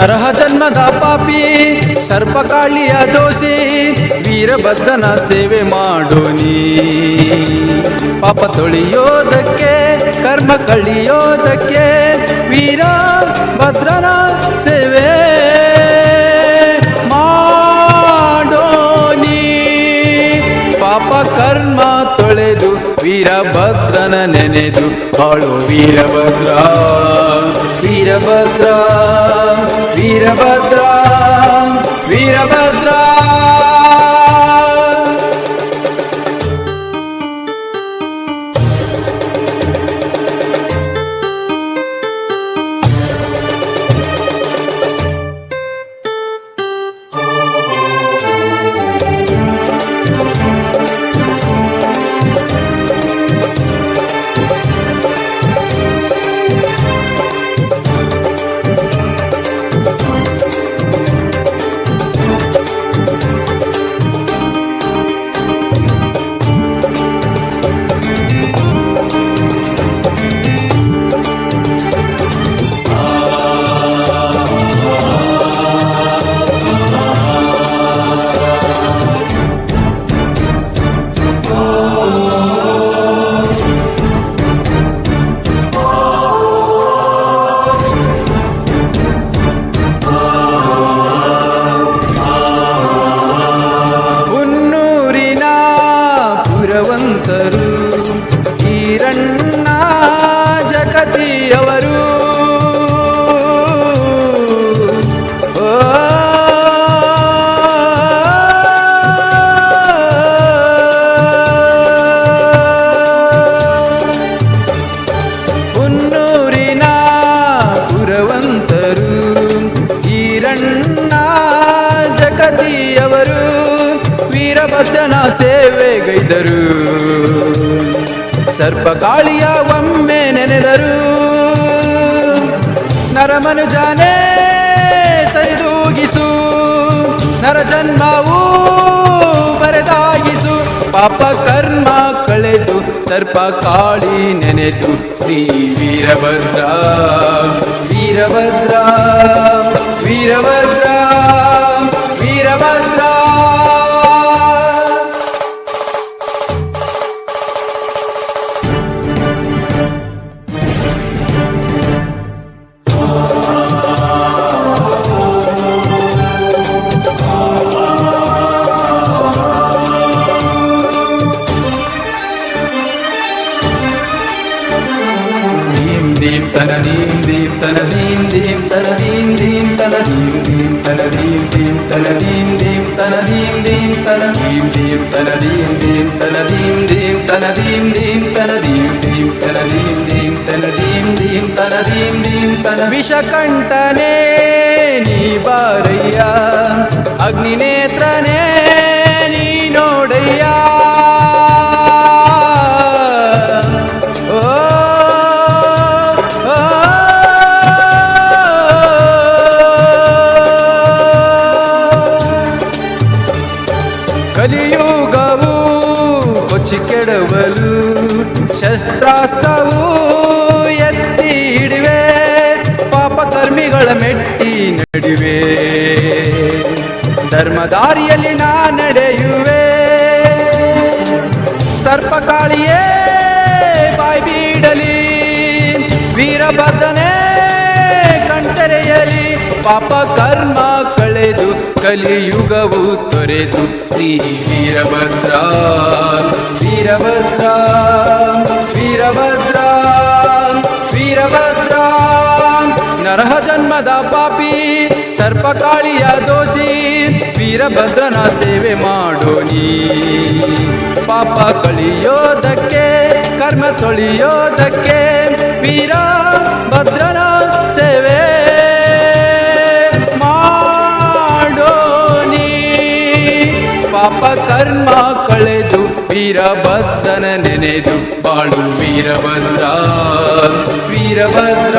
ನರಹ ಜನ್ಮದ ಪಾಪಿ ಸರ್ಪಕಾಳಿಯ ದೋಷಿ ವೀರಭದ್ರನ ಸೇವೆ ಮಾಡೋನಿ ಪಾಪ ತೊಳಿಯೋದಕ್ಕೆ ಕರ್ಮ ಕಳಿಯೋದಕ್ಕೆ ವೀರಭದ್ರನ ಸೇವೆ ಮಾಡೋನಿ ಪಾಪ ಕರ್ಮ ತೊಳೆದು ವೀರಭದ್ರನ ನೆನೆದು ಬಾಳು ವೀರಭದ್ರ ವೀರಭದ್ರ ವೀರಭದ್ರ ವೀರಭದ್ರ ಈರಣ್ಣ ಜಗತಿಯವರು ಹುನ್ನೂರಿನ ಪುರವಂತರು ಈರಣ್ಣ ಜಗತಿಯವರು ವೀರಭದ್ರನ ಸೇವೆಗೈದರು ಸರ್ಪಕಾಳಿಯ ಒಮ್ಮೆ ನೆನೆದರು ನರಮನುಜಾನೇ ಸರಿದೂಗಿಸು ನರ ಜನ್ಮವೂ ಬರೆದಾಗಿಸು ಪಾಪ ಕರ್ಮ ಕಳೆದು ಸರ್ಪಕಾಳಿ ನೆನೆದು Shri Veerabhadra Veerabhadra Veerabhadra Veerabhadra dìm tana dìm dìm tana dìm dìm tana dìm dìm tana dìm dìm tana dìm dìm tana dìm dìm tana dìm dìm tana dìm dìm tana dìm dìm tana dìm dìm tana dìm dìm tana dìm dìm tana dìm dìm tana dìm dìm tana dìm dìm tana ವಿಷಕಂಠನೇ ನೀ ಬಾರಯ್ಯ ಅಗ್ನಿನೇತ್ರನೇ ನೀ ನೋಡಯ್ಯ ಕಲಿಯುಗವು ಕೊಚ್ಚಿ ಕೆಡವಲು ಶಸ್ತ್ರಾಸ್ತ್ರವು ಎತ್ತಿ ಹಿಡಿವೆ ಪಾಪ ಕರ್ಮಿಗಳ ಮೆಟ್ಟಿ ನಡಿವೆ ಧರ್ಮದಾರಿಯಲ್ಲಿ ನಾ ನಡೆಯುವೆ ಸರ್ಪಕಾಳಿಯೇ ಬಾಯ್ ಬೀಡಲಿ ವೀರಭದ್ರನೇ ಕಣ್ತೆರೆಯಲಿ ಪಾಪ ಕರ್ಮ ಕಳೆದು ಕಲಿಯುಗವು ತೊರೆದು ಶ್ರೀ ವೀರಭದ್ರ ವೀರಭದ್ರ ವೀರಭದ್ರ ವೀರಭದ್ರ ನರಹ ಜನ್ಮದ ಪಾಪಿ ಸರ್ಪಕಾಳಿಯ ದೋಷಿ ವೀರಭದ್ರನ ಸೇವೆ ಮಾಡೋನಿ ಪಾಪ ಕಳಿಯೋದಕ್ಕೆ ಕರ್ಮ ತೊಳಿಯೋದಕ್ಕೆ ವೀರಭದ್ರನ ಸೇವೆ ಪಾಪ ಕರ್ಮ ಕಳೆದು ವೀರಭದ್ರನ ನೆನೆದು ಬಾಳು ವೀರಭದ್ರ ವೀರಭದ್ರ